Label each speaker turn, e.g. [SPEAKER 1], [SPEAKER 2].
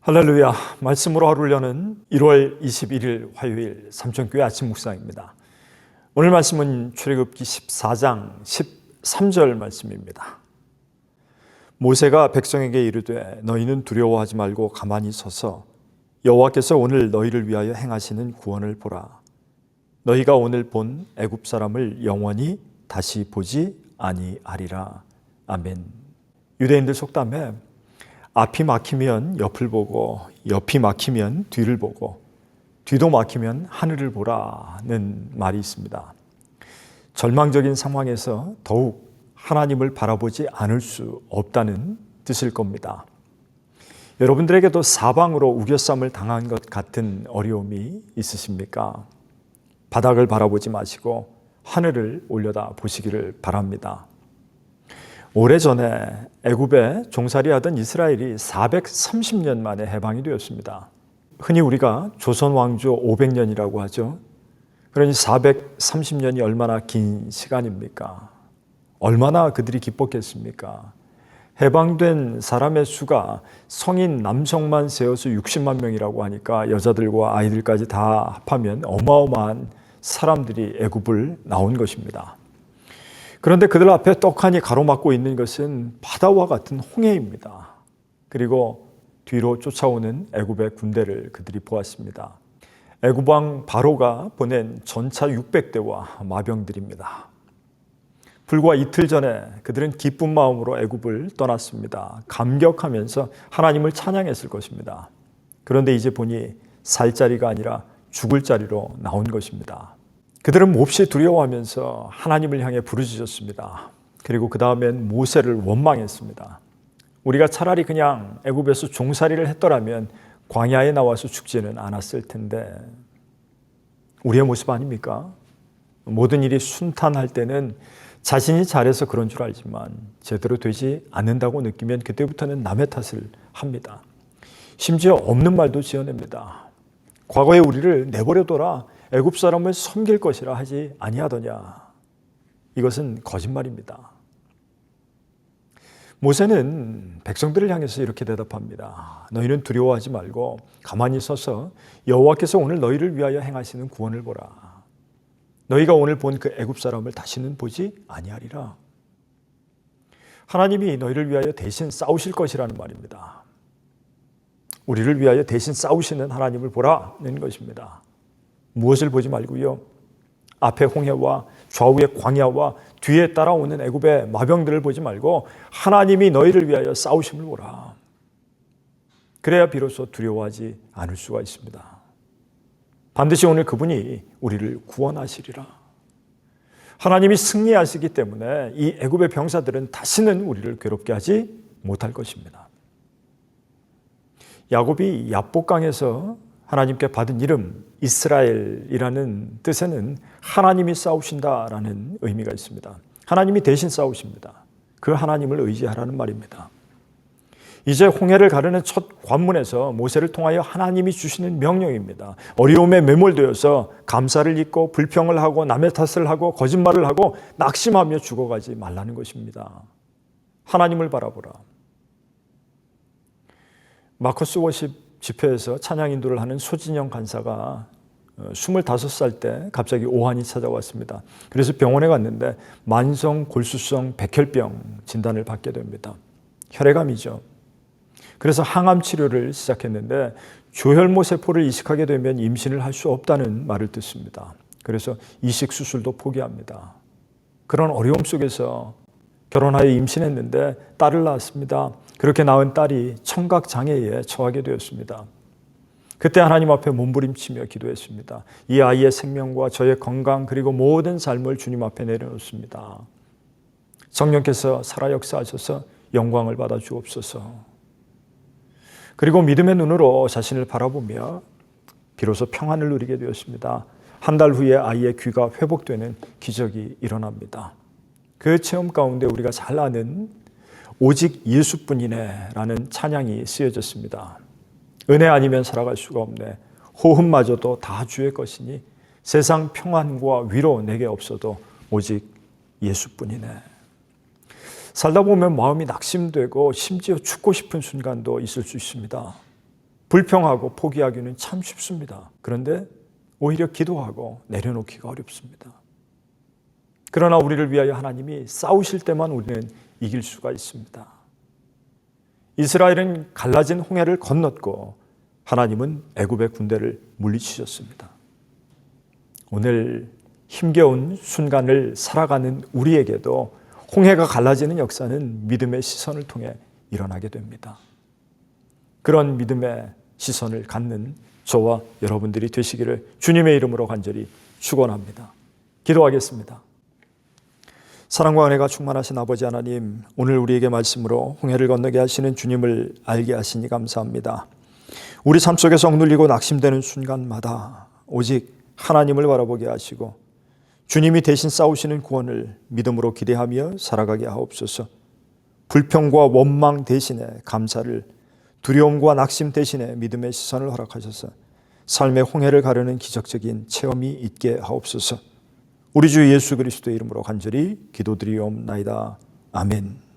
[SPEAKER 1] 할렐루야. 말씀으로 하루를 여는 1월 21일 화요일 삼천교회 아침 묵상입니다. 오늘 말씀은 출애굽기 14장 13절 말씀입니다. 모세가 백성에게 이르되 너희는 두려워하지 말고 가만히 서서 여호와께서 오늘 너희를 위하여 행하시는 구원을 보라. 너희가 오늘 본 애굽 사람을 영원히 다시 보지 아니하리라. 아멘. 유대인들 속담에 앞이 막히면 옆을 보고 옆이 막히면 뒤를 보고 뒤도 막히면 하늘을 보라는 말이 있습니다. 절망적인 상황에서 더욱 하나님을 바라보지 않을 수 없다는 뜻일 겁니다. 여러분들에게도 사방으로 우겨쌈을 당한 것 같은 어려움이 있으십니까? 바닥을 바라보지 마시고 하늘을 올려다 보시기를 바랍니다. 오래전에 애굽에 종살이하던 이스라엘이 430년 만에 해방이 되었습니다. 흔히 우리가 조선 왕조 500년이라고 하죠. 그러니 430년이 얼마나 긴 시간입니까? 얼마나 그들이 기뻤겠습니까? 해방된 사람의 수가 성인 남성만 세어서 60만 명이라고 하니까 여자들과 아이들까지 다 합하면 어마어마한 사람들이 애굽을 나온 것입니다. 그런데 그들 앞에 떡하니 가로막고 있는 것은 바다와 같은 홍해입니다. 그리고 뒤로 쫓아오는 애굽의 군대를 그들이 보았습니다. 애굽 왕 바로가 보낸 전차 600대와 마병들입니다. 불과 이틀 전에 그들은 기쁜 마음으로 애굽을 떠났습니다. 감격하면서 하나님을 찬양했을 것입니다. 그런데 이제 보니 살 자리가 아니라 죽을 자리로 나온 것입니다. 그들은 몹시 두려워하면서 하나님을 향해 부르짖었습니다. 그리고 그 다음엔 모세를 원망했습니다. 우리가 차라리 그냥 애굽에서 종살이를 했더라면 광야에 나와서 죽지는 않았을 텐데, 우리의 모습 아닙니까? 모든 일이 순탄할 때는 자신이 잘해서 그런 줄 알지만 제대로 되지 않는다고 느끼면 그때부터는 남의 탓을 합니다. 심지어 없는 말도 지어냅니다. 과거에 우리를 내버려둬라, 애굽 사람을 섬길 것이라 하지 아니하더냐. 이것은 거짓말입니다. 모세는 백성들을 향해서 이렇게 대답합니다. 너희는 두려워하지 말고 가만히 서서 여호와께서 오늘 너희를 위하여 행하시는 구원을 보라. 너희가 오늘 본 그 애굽 사람을 다시는 보지 아니하리라. 하나님이 너희를 위하여 대신 싸우실 것이라는 말입니다. 우리를 위하여 대신 싸우시는 하나님을 보라는 것입니다. 무엇을 보지 말고요, 앞에 홍해와 좌우의 광야와 뒤에 따라오는 애굽의 마병들을 보지 말고 하나님이 너희를 위하여 싸우심을 보라. 그래야 비로소 두려워하지 않을 수가 있습니다. 반드시 오늘 그분이 우리를 구원하시리라. 하나님이 승리하시기 때문에 이 애굽의 병사들은 다시는 우리를 괴롭게 하지 못할 것입니다. 야곱이 야복강에서 하나님께 받은 이름 이스라엘이라는 뜻에는 하나님이 싸우신다라는 의미가 있습니다. 하나님이 대신 싸우십니다. 그 하나님을 의지하라는 말입니다. 이제 홍해를 가르는 첫 관문에서 모세를 통하여 하나님이 주시는 명령입니다. 어려움에 매몰되어서 감사를 잊고 불평을 하고 남의 탓을 하고 거짓말을 하고 낙심하며 죽어가지 말라는 것입니다. 하나님을 바라보라. 마커스 워십 집회에서 찬양 인도를 하는 소진영 간사가 25살 때 갑자기 오한이 찾아왔습니다. 그래서 병원에 갔는데 만성 골수성 백혈병 진단을 받게 됩니다. 혈액암이죠. 그래서 항암 치료를 시작했는데 조혈모 세포를 이식하게 되면 임신을 할 수 없다는 말을 듣습니다. 그래서 이식 수술도 포기합니다. 그런 어려움 속에서 결혼하여 임신했는데 딸을 낳았습니다. 그렇게 낳은 딸이 청각장애에 처하게 되었습니다. 그때 하나님 앞에 몸부림치며 기도했습니다. 이 아이의 생명과 저의 건강 그리고 모든 삶을 주님 앞에 내려놓습니다. 성령께서 살아 역사하셔서 영광을 받아 주옵소서. 그리고 믿음의 눈으로 자신을 바라보며 비로소 평안을 누리게 되었습니다. 한 달 후에 아이의 귀가 회복되는 기적이 일어납니다. 그 체험 가운데 우리가 잘 아는 오직 예수뿐이네 라는 찬양이 쓰여졌습니다. 은혜 아니면 살아갈 수가 없네. 호흡마저도 다 주의 것이니 세상 평안과 위로 내게 없어도 오직 예수뿐이네. 살다 보면 마음이 낙심되고 심지어 죽고 싶은 순간도 있을 수 있습니다. 불평하고 포기하기는 참 쉽습니다. 그런데 오히려 기도하고 내려놓기가 어렵습니다. 그러나 우리를 위하여 하나님이 싸우실 때만 우리는 이길 수가 있습니다. 이스라엘은 갈라진 홍해를 건넜고 하나님은 애굽의 군대를 물리치셨습니다. 오늘 힘겨운 순간을 살아가는 우리에게도 홍해가 갈라지는 역사는 믿음의 시선을 통해 일어나게 됩니다. 그런 믿음의 시선을 갖는 저와 여러분들이 되시기를 주님의 이름으로 간절히 축원합니다. 기도하겠습니다. 사랑과 은혜가 충만하신 아버지 하나님, 오늘 우리에게 말씀으로 홍해를 건너게 하시는 주님을 알게 하시니 감사합니다. 우리 삶 속에서 억눌리고 낙심되는 순간마다 오직 하나님을 바라보게 하시고 주님이 대신 싸우시는 구원을 믿음으로 기대하며 살아가게 하옵소서. 불평과 원망 대신에 감사를, 두려움과 낙심 대신에 믿음의 시선을 허락하셔서 삶의 홍해를 가르는 기적적인 체험이 있게 하옵소서. 우리 주 예수 그리스도의 이름으로 간절히 기도드리옵나이다. 아멘.